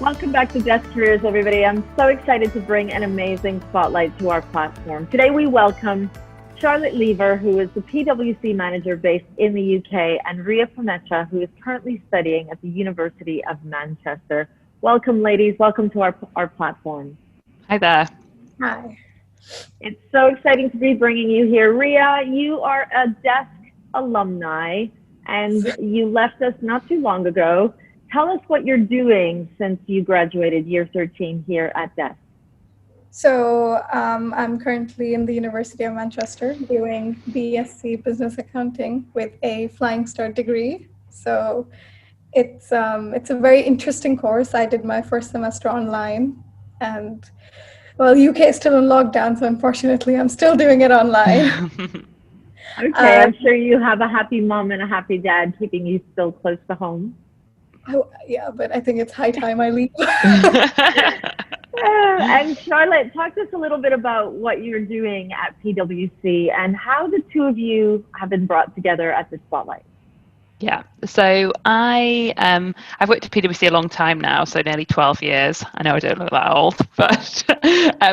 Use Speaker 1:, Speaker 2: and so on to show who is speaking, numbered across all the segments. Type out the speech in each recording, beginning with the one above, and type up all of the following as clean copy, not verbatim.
Speaker 1: Welcome back to Desk Careers, everybody. I'm so excited to bring an amazing spotlight to our platform. Today we welcome Charlotte Lever, who is the PWC manager based in the UK, and Rhea Pamecha, who is currently studying at the University of Manchester. Welcome, ladies. Welcome to our platform.
Speaker 2: Hi there.
Speaker 3: Hi.
Speaker 1: It's so exciting to be bringing you here. Rhea, you are a Desk alumni, and you left us not too long ago. Tell us what you're doing since you graduated year 13 here at Desk.
Speaker 3: So I'm currently in the University of Manchester doing BSc Business Accounting with a Flying Start degree. So it's a very interesting course. I did my first semester online, and well, UK is still in lockdown, so unfortunately I'm still doing it online.
Speaker 1: Okay, I'm sure you have a happy mom and a happy dad keeping you still close to home.
Speaker 3: Oh, yeah, but I think it's high time I leave.
Speaker 1: And Charlotte, talk to us a little bit about what you're doing at PwC and how the two of you have been brought together at the Spotlight.
Speaker 2: Yeah, so I've worked at PwC a long time now, so nearly 12 years. I know I don't look that old, but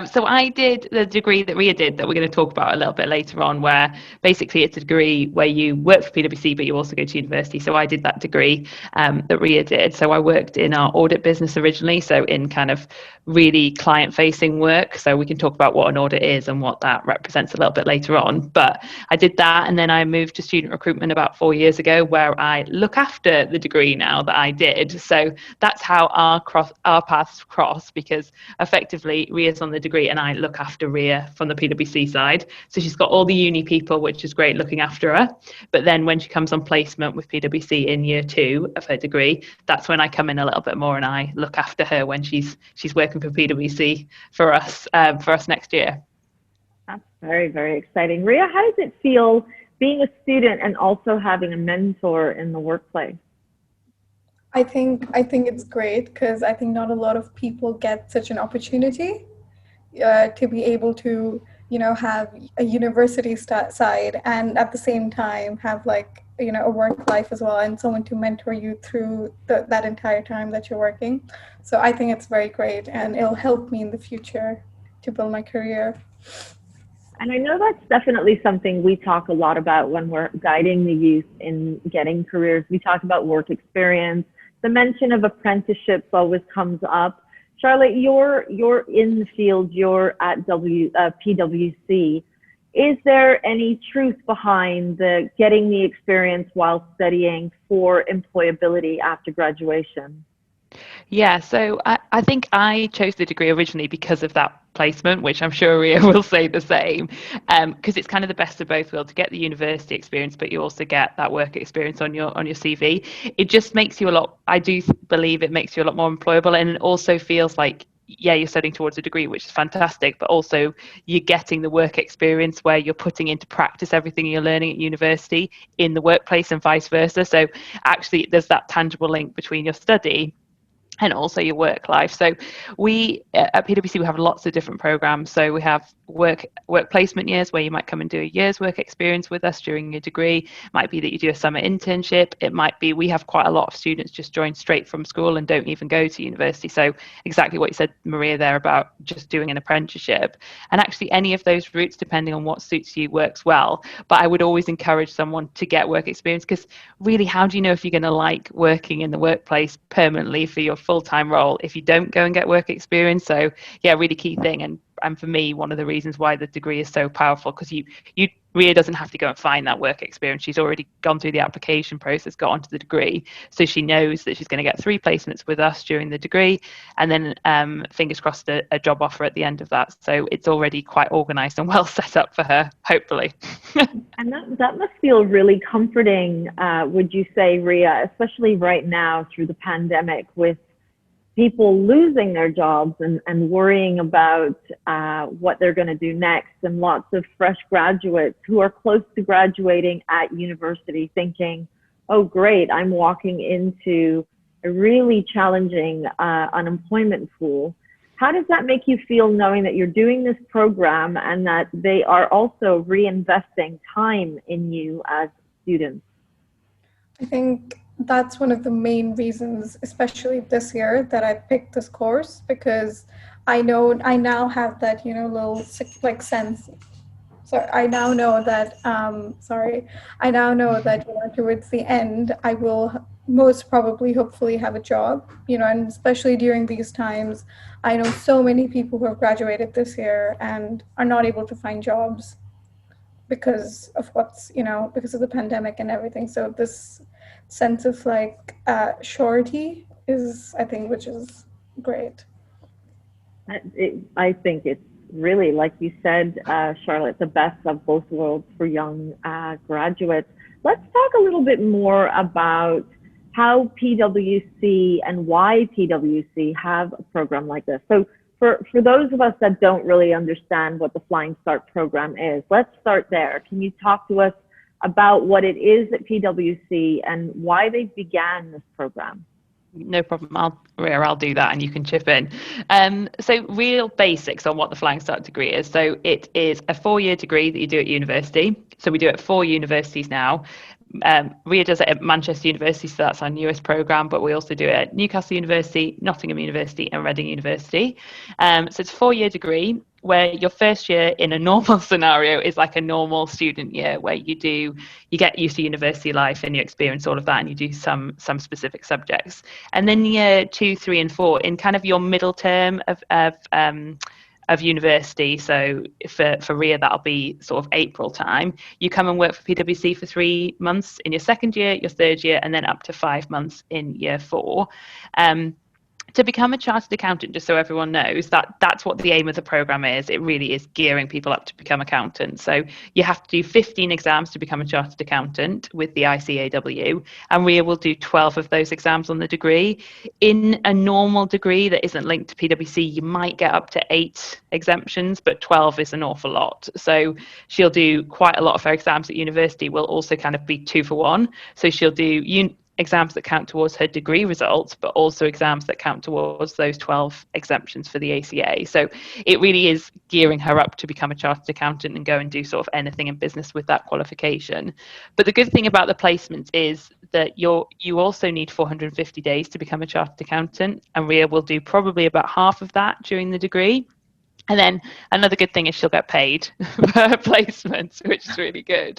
Speaker 2: so I did the degree that Rhea did that we're going to talk about a little bit later on, where basically it's a degree where you work for PwC, but you also go to university. So I did that degree that Rhea did. So I worked in our audit business originally, so in kind of really client-facing work. So we can talk about what an audit is and what that represents a little bit later on. But I did that, and then I moved to student recruitment about 4 years ago, where I look after the degree now that I did. So that's how our paths cross, because effectively Rhea's on the degree and I look after Rhea from the PwC side. So she's got all the uni people, which is great looking after her. But then when she comes on placement with PwC in year 2 of her degree, that's when I come in a little bit more and I look after her when she's working for PwC for us next year.
Speaker 1: That's very, very exciting. Rhea, how does it feel being a student and also having a mentor in the workplace?
Speaker 3: I think it's great because I think not a lot of people get such an opportunity to be able to, have a university side and at the same time have a work life as well and someone to mentor you through that entire time that you're working. So I think it's very great and it'll help me in the future to build my career.
Speaker 1: And I know that's definitely something we talk a lot about when we're guiding the youth in getting careers. We talk about work experience. The mention of apprenticeships always comes up. Charlotte, you're in the field, you're at PwC. Is there any truth behind the getting the experience while studying for employability after graduation?
Speaker 2: Yeah, so I think I chose the degree originally because of that placement, which I'm sure Rhea will say the same, because it's kind of the best of both worlds to get the university experience, but you also get that work experience on your CV. It just makes you I do believe it makes you a lot more employable, and it also feels like, yeah, you're studying towards a degree, which is fantastic, but also you're getting the work experience where you're putting into practice everything you're learning at university in the workplace and vice versa. So actually there's that tangible link between your study and also your work life. So we at PwC, we have lots of different programs. So we have work placement years where you might come and do a year's work experience with us during your degree. It might be that you do a summer internship. It might be, we have quite a lot of students just join straight from school and don't even go to university. So exactly what you said, Maria, there about just doing an apprenticeship. And actually any of those routes, depending on what suits you, works well. But I would always encourage someone to get work experience, because really, how do you know if you're going to like working in the workplace permanently for your full-time role if you don't go and get work experience? So yeah, really key thing. And for me, one of the reasons why the degree is so powerful, because Rhea doesn't have to go and find that work experience. She's already gone through the application process, got onto the degree, so she knows that she's going to get 3 placements with us during the degree, and then fingers crossed a job offer at the end of that. So it's already quite organised and well set up for her, hopefully.
Speaker 1: And that must feel really comforting, would you say, Rhea, especially right now through the pandemic, with people losing their jobs and worrying about what they're going to do next, and lots of fresh graduates who are close to graduating at university thinking, oh, great, I'm walking into a really challenging unemployment pool. How does that make you feel, knowing that you're doing this program and that they are also reinvesting time in you as students?
Speaker 3: I think that's one of the main reasons, especially this year, that I picked this course, because I know I now have that, little like sense. So I now know that, I now know that, towards the end, I will most probably, hopefully, have a job, and especially during these times, I know so many people who have graduated this year and are not able to find jobs because of because of the pandemic and everything. So this sense of like surety is, I think, which is great.
Speaker 1: I think it's really, like you said, Charlotte, the best of both worlds for young graduates. Let's talk a little bit more about how PWC and why PWC have a program like this. So for those of us that don't really understand what the Flying Start program is, let's start there. Can you talk to us about what it is at PWC and why they began this program?
Speaker 2: No problem. I'll do that, and you can chip in. So real basics on what the Flying Start degree is. So it is a 4-year degree that you do at university. So we do it at 4 universities now. Rhea does it at Manchester University, so that's our newest program, but we also do it at Newcastle University, Nottingham University and Reading University. So it's a 4-year degree where your first year in a normal scenario is like a normal student year, where you get used to university life and you experience all of that, and you do some specific subjects. And then year 2, 3 and 4 in kind of your middle term of university. So for Rhea, that'll be sort of April time. You come and work for PwC for 3 months in your second year, your third year, and then up to 5 months in year 4. To become a chartered accountant, just so everyone knows, that's what the aim of the program is. It really is gearing people up to become accountants. So you have to do 15 exams to become a chartered accountant with the ICAW, and Rhea will do 12 of those exams on the degree. In a normal degree that isn't linked to PwC, you might get up to 8 exemptions, but 12 is an awful lot. So she'll do quite a lot of her exams at university will also kind of be 2 for 1. So she'll do exams that count towards her degree results, but also exams that count towards those 12 exemptions for the ACA. So it really is gearing her up to become a chartered accountant and go and do sort of anything in business with that qualification. But the good thing about the placements is that you also need 450 days to become a chartered accountant, and Rhea will do probably about half of that during the degree. And then another good thing is she'll get paid for her placements, which is really good.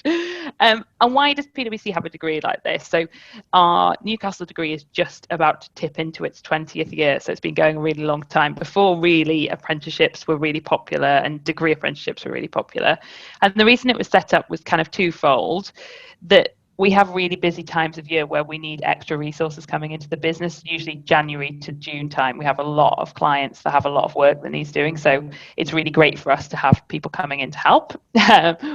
Speaker 2: And why does PwC have a degree like this? So our Newcastle degree is just about to tip into its 20th year. So it's been going a really long time. Before, really, apprenticeships were really popular and degree apprenticeships were really popular. And the reason it was set up was kind of twofold. That we have really busy times of year where we need extra resources coming into the business. Usually January to June time, we have a lot of clients that have a lot of work that needs doing. So it's really great for us to have people coming in to help,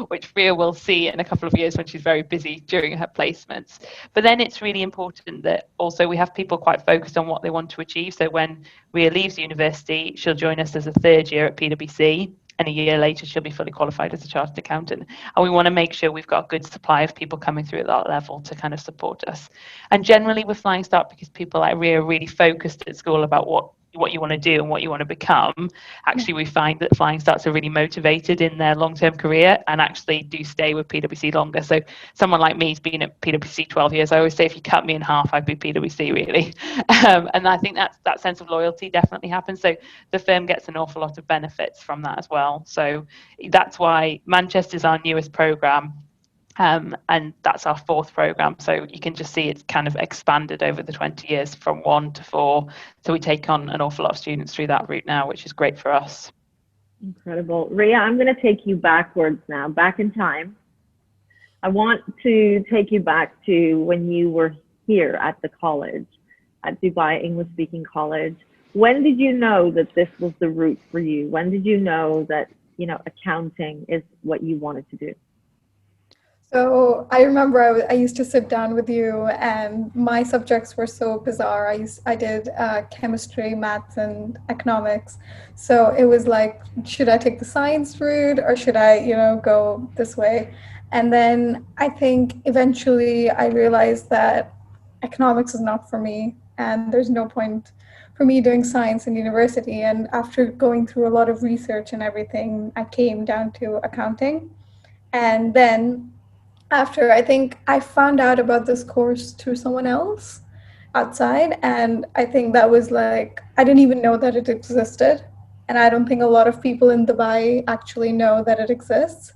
Speaker 2: which Rhea will see in a couple of years when she's very busy during her placements. But then it's really important that also we have people quite focused on what they want to achieve. So when Rhea leaves university, she'll join us as a 3rd year at PwC. And a year later, she'll be fully qualified as a chartered accountant. And we want to make sure we've got a good supply of people coming through at that level to kind of support us. And generally with Flying Start, because people like Rhea are really focused at school about what you want to do and what you want to become, actually we find that Flying Starts are really motivated in their long-term career and actually do stay with PwC longer. So someone like me has been at PwC 12 years. I always say if you cut me in half, I'd be PwC really. And I think that sense of loyalty definitely happens. So the firm gets an awful lot of benefits from that as well. So that's why Manchester's our newest program. And that's our 4th program. So you can just see it's kind of expanded over the 20 years from 1 to 4. So we take on an awful lot of students through that route now, which is great for us.
Speaker 1: Incredible. Rhea, I'm going to take you backwards now, back in time. I want to take you back to when you were here at the college, at Dubai English Speaking College. When did you know that this was the route for you? When did you know that, accounting is what you wanted to do?
Speaker 3: So I remember I used to sit down with you, and my subjects were so bizarre. I did chemistry, maths, and economics. So it was like, should I take the science route or should I, go this way? And then I think eventually I realized that economics is not for me, and there's no point for me doing science in university. And after going through a lot of research and everything, I came down to accounting. And then after, I think I found out about this course through someone else outside, and I think that was like, I didn't even know that it existed. And I don't think a lot of people in Dubai actually know that it exists,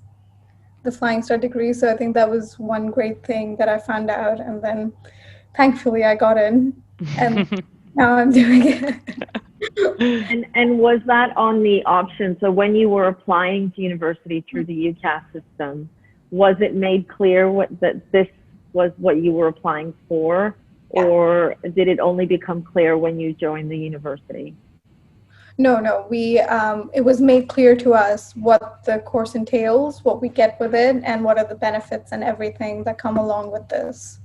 Speaker 3: the Flying Start degree. So I think that was one great thing that I found out. And then thankfully I got in, and now I'm doing it.
Speaker 1: And was that on the option? So when you were applying to university through the UCAS system, was it made clear that this was what you were applying for, or did it only become clear when you joined the university?
Speaker 3: No, we it was made clear to us what the course entails, what we get with it, and what are the benefits and everything that come along with this.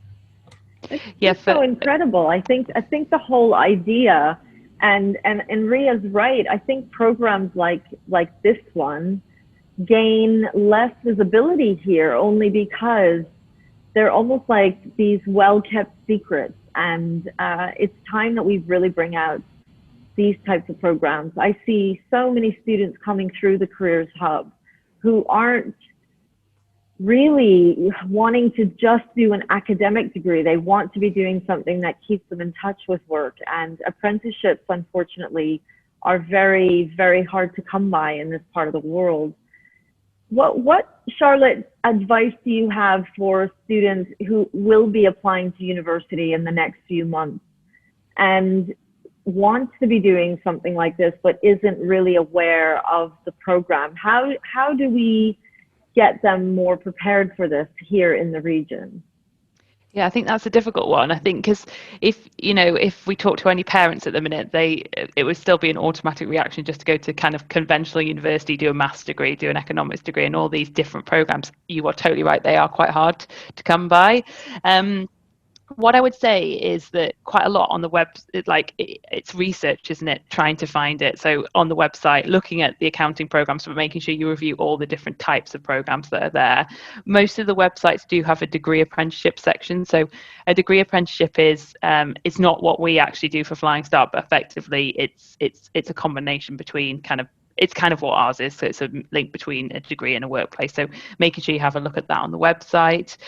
Speaker 1: It's so incredible. I think the whole idea, and Rhea's right. I think programs like this one gain less visibility here only because they're almost like these well-kept secrets, and it's time that we really bring out these types of programs. I see so many students coming through the Careers Hub who aren't really wanting to just do an academic degree. They want to be doing something that keeps them in touch with work, and apprenticeships, unfortunately, are very, very hard to come by in this part of the world. What, Charlotte, advice do you have for students who will be applying to university in the next few months and wants to be doing something like this but isn't really aware of the program? How do we get them more prepared for this here in the region?
Speaker 2: Yeah, I think that's a difficult one. I think because if we talk to any parents at the minute, it would still be an automatic reaction just to go to kind of conventional university, do a maths degree, do an economics degree, and all these different programs. You are totally right; they are quite hard to come by. What I would say is that quite a lot on the web, it's research, isn't it? Trying to find it. So on the website, looking at the accounting programs, but making sure you review all the different types of programs that are there. Most of the websites do have a degree apprenticeship section. So a degree apprenticeship is it's not what we actually do for Flying Start, but effectively it's a combination between it's kind of what ours is. So it's a link between a degree and a workplace. So making sure you have a look at that on the website.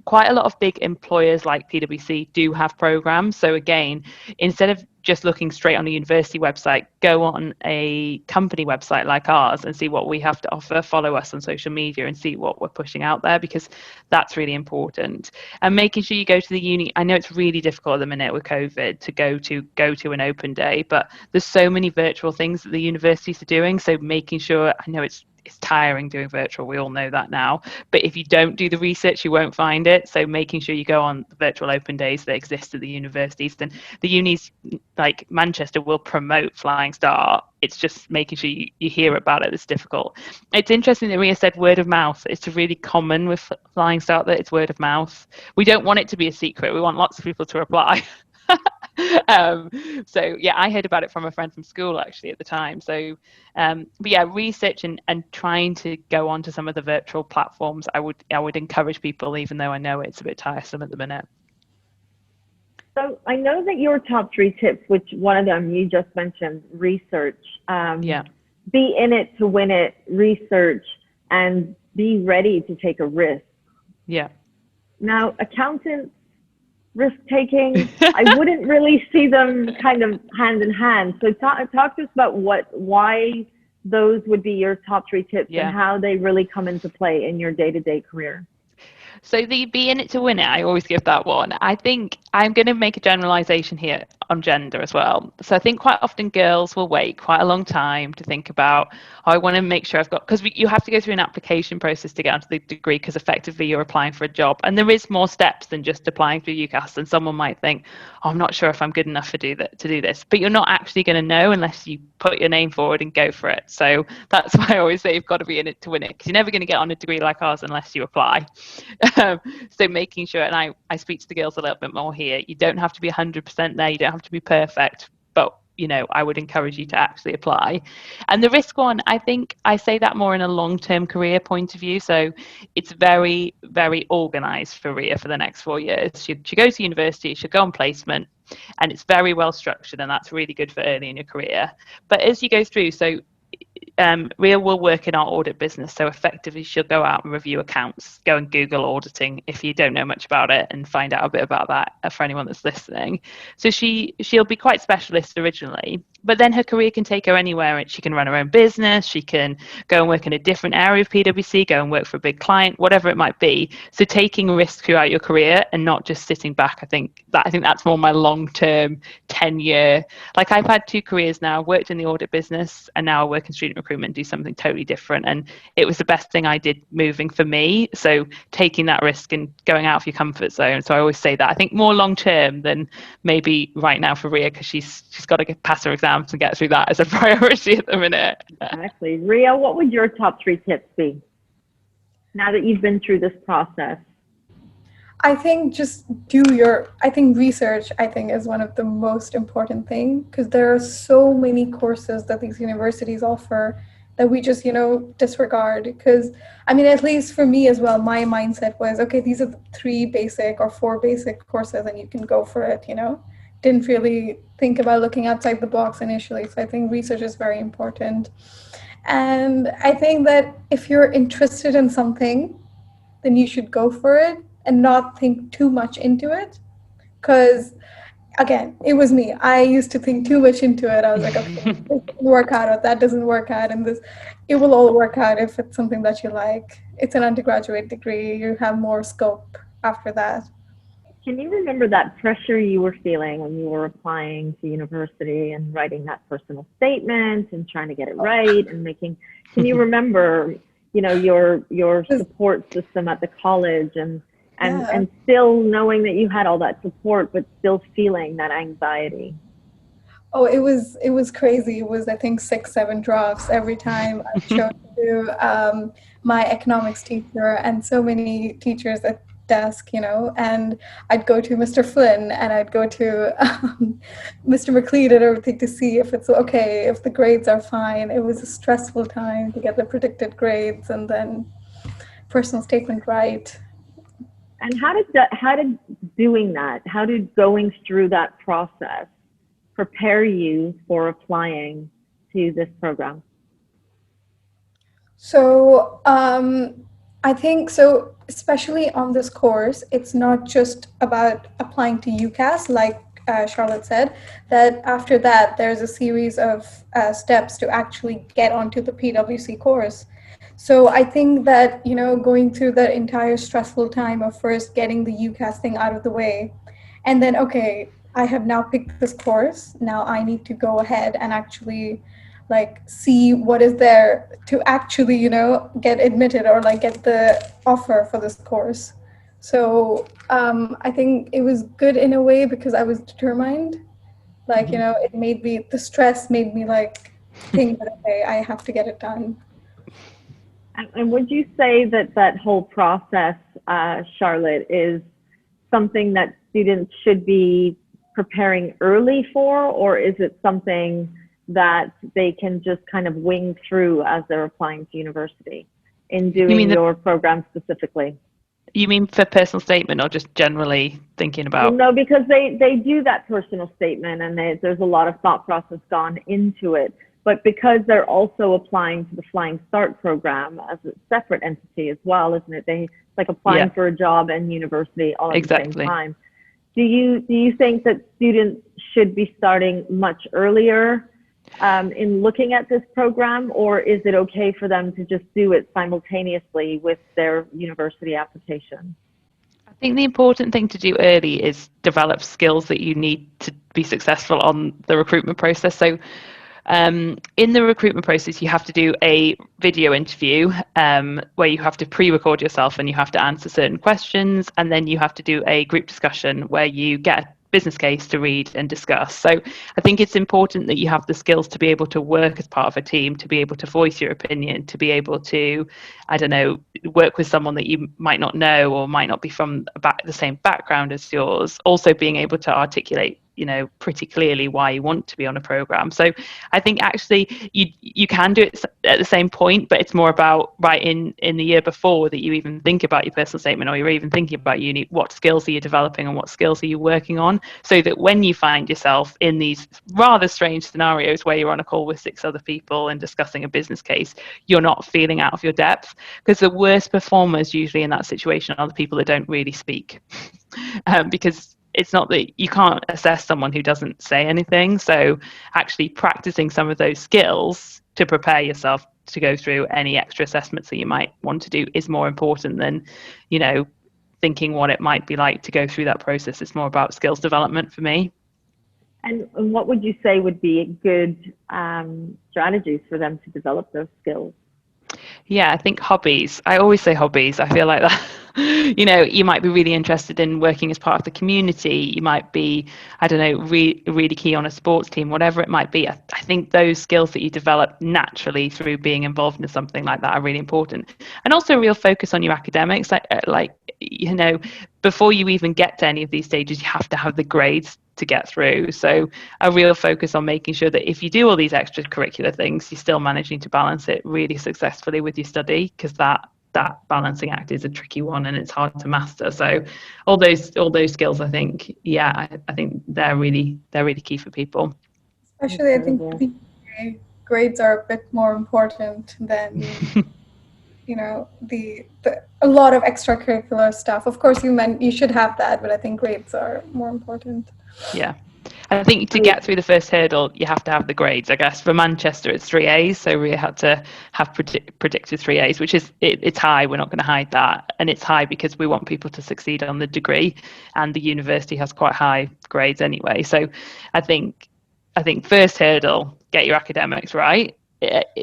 Speaker 2: Quite a lot of big employers like PWC do have programs. So again, instead of just looking straight on a university website, go on a company website like ours and see what we have to offer. Follow us on social media and see what we're pushing out there, because that's really important. And making sure you go to the uni. I know it's really difficult at the minute with COVID to go to an open day, but there's so many virtual things that the universities are doing. So making sure, I know it's tiring doing virtual, we all know that now, but if you don't do the research you won't find it. So making sure you go on the virtual open days that exist at the universities. Then the unis like Manchester will promote Flying Start. It's just making sure you hear about it that's difficult. It's interesting that Rhea said word of mouth. It's really common with Flying Start that it's word of mouth. We don't want it to be a secret. We want lots of people to apply. So yeah, I heard about it from a friend from school actually at the time. So but yeah, research and trying to go onto some of the virtual platforms, I would encourage people, even though I know it's a bit tiresome at the minute.
Speaker 1: So I know that your top 3 tips, which one of them you just mentioned, research, be in it to win it, research, and be ready to take a risk.
Speaker 2: Yeah.
Speaker 1: Now, accountants, risk-taking, I wouldn't really see them kind of hand in hand. So talk to us about why those would be your top 3 tips and how they really come into play in your day-to-day career.
Speaker 2: So the be in it to win it, I always give that one. I think I'm going to make a generalization here on gender as well. So I think quite often girls will wait quite a long time to think about, I want to make sure I've got, because you have to go through an application process to get onto the degree, because effectively you're applying for a job. And there is more steps than just applying through UCAS. And someone might think, oh, I'm not sure if I'm good enough to do this. But you're not actually going to know unless you put your name forward and go for it. So that's why I always say you've got to be in it to win it, because you're never going to get on a degree like ours unless you apply. So making sure, and I speak to the girls a little bit more here, you don't have to be 100% there, you don't have to be perfect, but I would encourage you to actually apply. And the risk one, I think I say that more in a long-term career point of view. So it's very, very organized for Rhea for the next 4 years. She goes to university, she'll go on placement, and it's very well structured, and that's really good for early in your career. But as you go through, so Rhea will work in our audit business, so effectively she'll go out and review accounts, go and Google auditing if you don't know much about it, and find out a bit about that for anyone that's listening. So she'll be quite specialist originally, but then her career can take her anywhere. She can run her own business, she can go and work in a different area of PwC, go and work for a big client, whatever it might be. So taking risk throughout your career and not just sitting back, I think that's more my long-term 10-year. Like, I've had 2 careers now, worked in the audit business, and now I work in student recruitment, do something totally different, and it was the best thing I did moving for me. So taking that risk and going out of your comfort zone. So I always say that I think more long term than maybe right now for Rhea, because she's got to pass her exams and get through that as a priority at the minute.
Speaker 1: Exactly. Rhea, what would your top 3 tips be now that you've been through this process?
Speaker 3: I think just research, is one of the most important things, because there are so many courses that these universities offer that we just, disregard. Because, at least for me as well, my mindset was, okay, these are the 3 basic or 4 basic courses and you can go for it, Didn't really think about looking outside the box initially. So I think research is very important. And I think that if you're interested in something, then you should go for it and not think too much into it. Because, again, it was me. I used to think too much into it. I was like, okay, this doesn't work out, or that doesn't work out, and it will all work out if it's something that you like. It's an undergraduate degree. You have more scope after that.
Speaker 1: Can you remember that pressure you were feeling when you were applying to university and writing that personal statement and trying to get it right and can you remember, your support system at the college and still knowing that you had all that support, but still feeling that anxiety?
Speaker 3: Oh, it was crazy. It was, I think, 6-7 drafts every time I showed to my economics teacher and so many teachers at desk, and I'd go to Mr. Flynn and I'd go to Mr. McLeod and everything to see if it's okay, if the grades are fine. It was a stressful time to get the predicted grades and then personal statement right.
Speaker 1: And how did going through that process prepare you for applying to this program?
Speaker 3: So I think so, especially on this course, it's not just about applying to UCAS, like Charlotte said, that after that, there's a series of steps to actually get onto the PWC course. So I think that, going through that entire stressful time of first getting the UCAS thing out of the way, and then, okay, I have now picked this course. Now I need to go ahead and actually see what is there to actually, get admitted or get the offer for this course. So I think it was good in a way because I was determined. It made me, the stress made me think that, okay, I have to get it done.
Speaker 1: And would you say that whole process, Charlotte, is something that students should be preparing early for, or is it something that they can just kind of wing through as they're applying to university in doing your program specifically?
Speaker 2: You mean for personal statement or just generally thinking about?
Speaker 1: No, because they do that personal statement and there's a lot of thought process gone into it. But because they're also applying to the Flying Start program as a separate entity as well, isn't it? It's like applying for a job and university all at the same time. Do you think that students should be starting much earlier in looking at this program, or is it okay for them to just do it simultaneously with their university application?
Speaker 2: I think the important thing to do early is develop skills that you need to be successful on the recruitment process. So in the recruitment process, you have to do a video interview where you have to pre-record yourself and you have to answer certain questions, and then you have to do a group discussion where you get a business case to read and discuss. So I think it's important that you have the skills to be able to work as part of a team, to be able to voice your opinion, to be able to, work with someone that you might not know or might not be from the same background as yours. Also being able to articulate pretty clearly why you want to be on a program. So I think actually you can do it at the same point, but it's more about right in the year before that you even think about your personal statement, or you're even thinking about uni, what skills are you developing and what skills are you working on, so that when you find yourself in these rather strange scenarios where you're on a call with 6 other people and discussing a business case, you're not feeling out of your depth. Because the worst performers usually in that situation are the people that don't really speak. Because it's not that you can't assess someone who doesn't say anything. So actually practicing some of those skills to prepare yourself to go through any extra assessments that you might want to do is more important than, thinking what it might be like to go through that process. It's more about skills development for me.
Speaker 1: And what would you say would be good strategies for them to develop those skills?
Speaker 2: Yeah, I think hobbies. I always say hobbies. I feel like that, you might be really interested in working as part of the community. You might be, I don't know, really key on a sports team, whatever it might be. I think those skills that you develop naturally through being involved in something like that are really important. And also a real focus on your academics. Before you even get to any of these stages, you have to have the grades to get through. So a real focus on making sure that if you do all these extracurricular things, you're still managing to balance it really successfully with your study, because that balancing act is a tricky one and it's hard to master. So all those skills, I think, I think they're really key for people.
Speaker 3: Especially, I think the grades are a bit more important than a lot of extracurricular stuff. Of course, you should have that, but I think grades are more important.
Speaker 2: Yeah. I think to get through the first hurdle, you have to have the grades. I guess for Manchester, it's 3 A's. So we had to have predicted 3 A's, which is, it's high. We're not going to hide that. And it's high because we want people to succeed on the degree, and the university has quite high grades anyway. So I think first hurdle, get your academics right.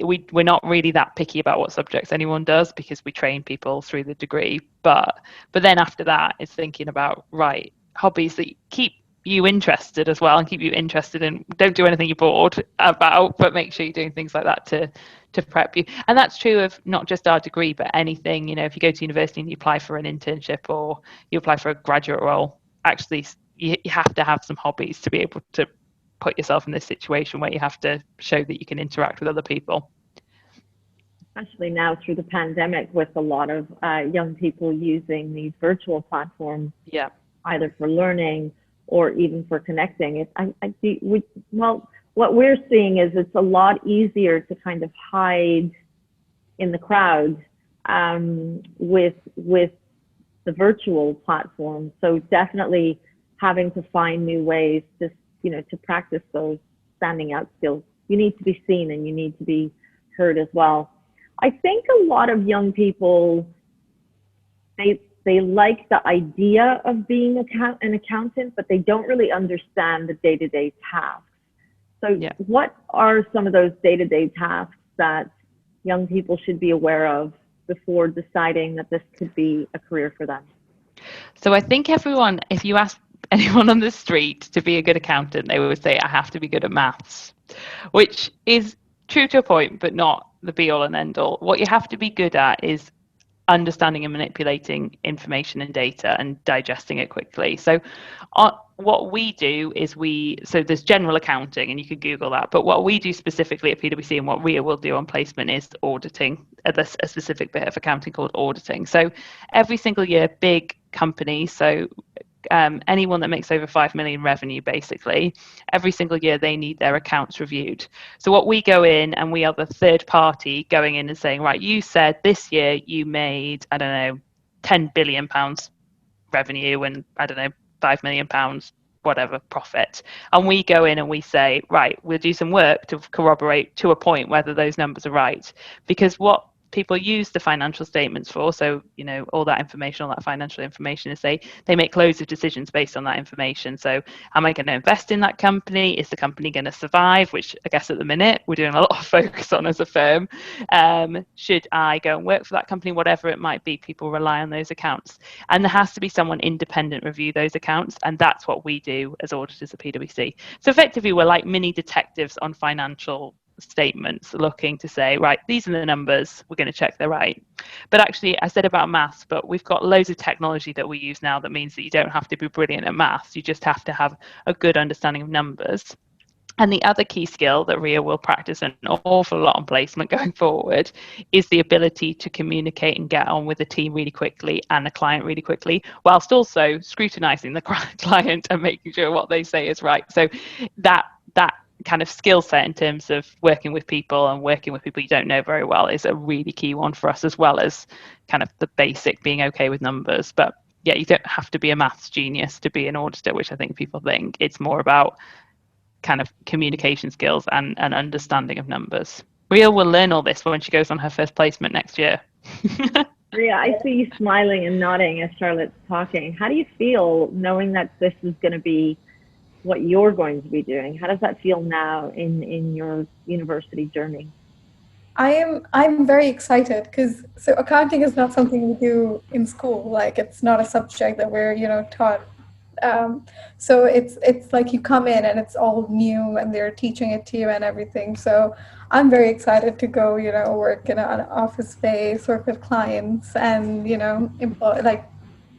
Speaker 2: We're not really that picky about what subjects anyone does because we train people through the degree. But then after that, it's thinking about, right, hobbies that keep you interested as well and keep you interested in. Don't do anything you're bored about, but make sure you're doing things like that to prep you. And that's true of not just our degree, but anything. If you go to university and you apply for an internship or you apply for a graduate role, actually you have to have some hobbies to be able to put yourself in this situation where you have to show that you can interact with other people.
Speaker 1: Especially now through the pandemic, with a lot of young people using these virtual platforms, either for learning or even for connecting. What we're seeing is it's a lot easier to kind of hide in the crowd with the virtual platform. So definitely having to find new ways to practice those standing out skills. You need to be seen and you need to be heard as well. I think a lot of young people, they like the idea of being an accountant, but they don't really understand the day-to-day tasks. So what are some of those day-to-day tasks that young people should be aware of before deciding that this could be a career for them?
Speaker 2: So I think if you ask anyone on the street to be a good accountant, they would say, I have to be good at maths, which is true to a point, but not the be all and end all. What you have to be good at is understanding and manipulating information and data and digesting it quickly. So what we do is so there's general accounting, and you could Google that, but what we do specifically at PwC and what Rhea will do on placement is auditing, a specific bit of accounting called auditing. So every single year, big companies, so anyone that makes over 5 million revenue, basically, every single year they need their accounts reviewed. So what we go in, and we are the third party going in and saying, right, you said this year you made, I don't know, 10 billion pounds revenue and, I don't know, 5 million pounds whatever profit, and we go in and we say, right, we'll do some work to corroborate to a point whether those numbers are right. Because what people use the financial statements for, so all that financial information, is they make loads of decisions based on that information. So am I going to invest in that company? Is the company going to survive, which I guess at the minute we're doing a lot of focus on as a firm. Should I go and work for that company? Whatever it might be, people rely on those accounts, and there has to be someone independent review those accounts, and that's what we do as auditors at PwC. So effectively we're like mini detectives on financial statements looking to say, right, these are the numbers, we're going to check they're right. But actually, I said about maths, but we've got loads of technology that we use now that means that you don't have to be brilliant at maths, you just have to have a good understanding of numbers. And the other key skill that Rhea will practice an awful lot on placement going forward is the ability to communicate and get on with the team really quickly and the client really quickly, whilst also scrutinizing the client and making sure what they say is right. So that kind of skill set in terms of working with people and working with people you don't know very well is a really key one for us, as well as kind of the basic being okay with numbers. But yeah, you don't have to be a maths genius to be an auditor, which I think people think. It's more about kind of communication skills and understanding of numbers. Rhea will learn all this when she goes on her first placement next year.
Speaker 1: Rhea, I see you smiling and nodding as Charlotte's talking. How do you feel knowing that this is going to be what you're going to be doing? How does that feel now in your university journey?
Speaker 3: I'm very excited because so accounting is not something we do in school. Like, it's not a subject that we're taught. So it's like you come in and it's all new and they're teaching it to you and everything. So I'm very excited to go, work in an office space, work with clients and, employ like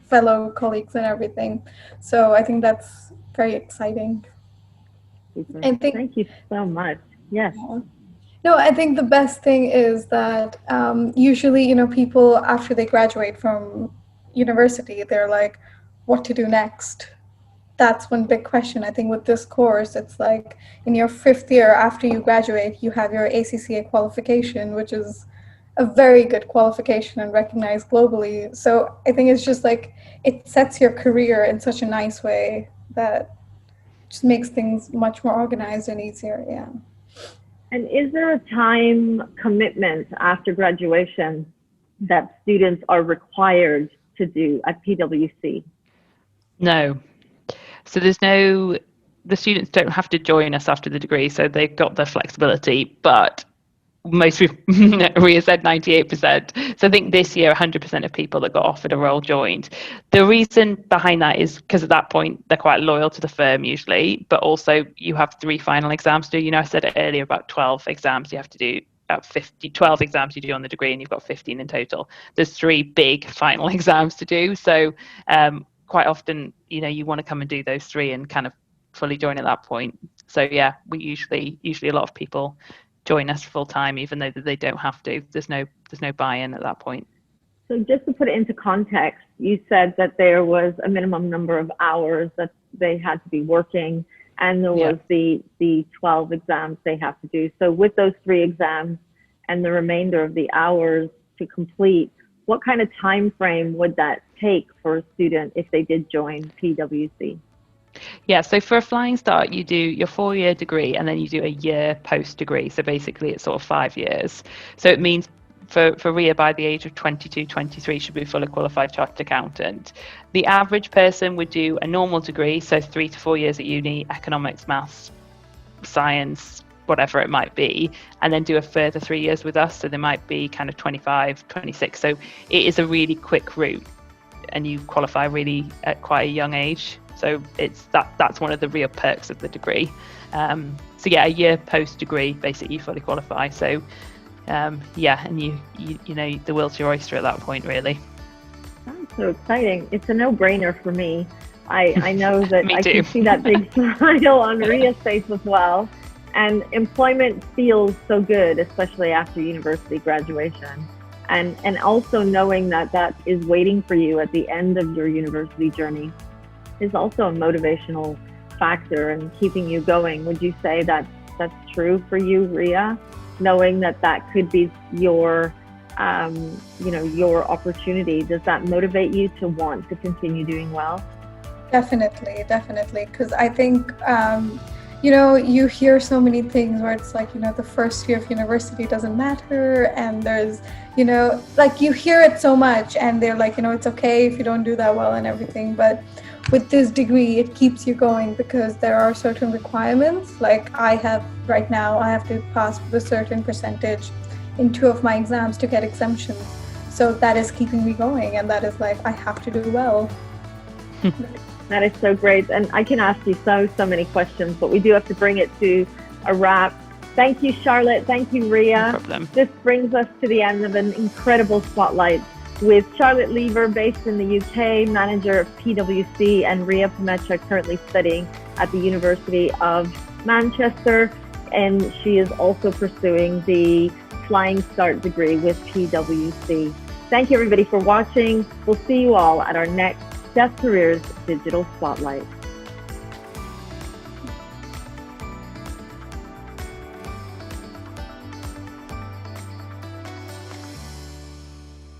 Speaker 3: fellow colleagues and everything. So I think that's very exciting.
Speaker 1: Thank you so much. Yes.
Speaker 3: Yeah. No, I think the best thing is that usually, people after they graduate from university, they're like, what to do next? That's one big question. I think with this course, it's like in your 5th year after you graduate, you have your ACCA qualification, which is a very good qualification and recognized globally. So I think it's just like, it sets your career in such a nice way that just makes things much more organized and easier. Yeah.
Speaker 1: And is there a time commitment after graduation that students are required to do at PWC?
Speaker 2: No. So the students don't have to join us after the degree, so they've got the flexibility, but most people, Rhea said 98%. So I think this year, 100% of people that got offered a role joined. The reason behind that is because at that point, they're quite loyal to the firm usually, but also you have 3 final exams to do. I said it earlier about 12 exams you have to do. 12 exams you do on the degree and you've got 15 in total. There's 3 big final exams to do. So quite often, you want to come and do those 3 and kind of fully join at that point. So yeah, we usually a lot of people join us full time, even though they don't have to. There's no buy-in at that point.
Speaker 1: So just to put it into context, you said that there was a minimum number of hours that they had to be working, and there was the 12 exams they have to do. So with those 3 exams and the remainder of the hours to complete, what kind of time frame would that take for a student if they did join PWC?
Speaker 2: Yeah, so for a flying start, you do your 4-year degree and then you do a year post degree. So basically it's sort of 5 years. So it means for Rhea, by the age of 22, 23, should be a fully qualified chartered accountant. The average person would do a normal degree, so 3 to 4 years at uni, economics, maths, science, whatever it might be, and then do a further 3 years with us. So they might be kind of 25, 26. So it is a really quick route and you qualify really at quite a young age. So that's one of the real perks of the degree. So yeah, a year post degree, basically you fully qualify. So yeah, and you know the world's your oyster at that point, really.
Speaker 1: That's so exciting. It's a no-brainer for me. I know that I can see that big smile on Rhea's face as well. And employment feels so good, especially after university graduation. And also knowing that is waiting for you at the end of your university journey is also a motivational factor and keeping you going. Would you say that that's true for you, Rhea? Knowing that could be your, your opportunity, does that motivate you to want to continue doing well?
Speaker 3: Definitely. Because I think, you hear so many things where it's like, the first year of university doesn't matter. And there's, you hear it so much and they're like, it's okay if you don't do that well and everything. But with this degree, it keeps you going because there are certain requirements. Like I have to pass with a certain percentage in 2 of my exams to get exemptions. So that is keeping me going. And that is like, I have to do well.
Speaker 1: That is so great. And I can ask you so many questions, but we do have to bring it to a wrap. Thank you, Charlotte. Thank you, Rhea.
Speaker 2: No problem.
Speaker 1: This brings us to the end of an incredible spotlight with Charlotte Lever, based in the UK, manager of PWC, and Rhea Pamecha, currently studying at the University of Manchester. And she is also pursuing the Flying Start degree with PWC. Thank you, everybody, for watching. We'll see you all at our next Deaf Careers Digital Spotlight.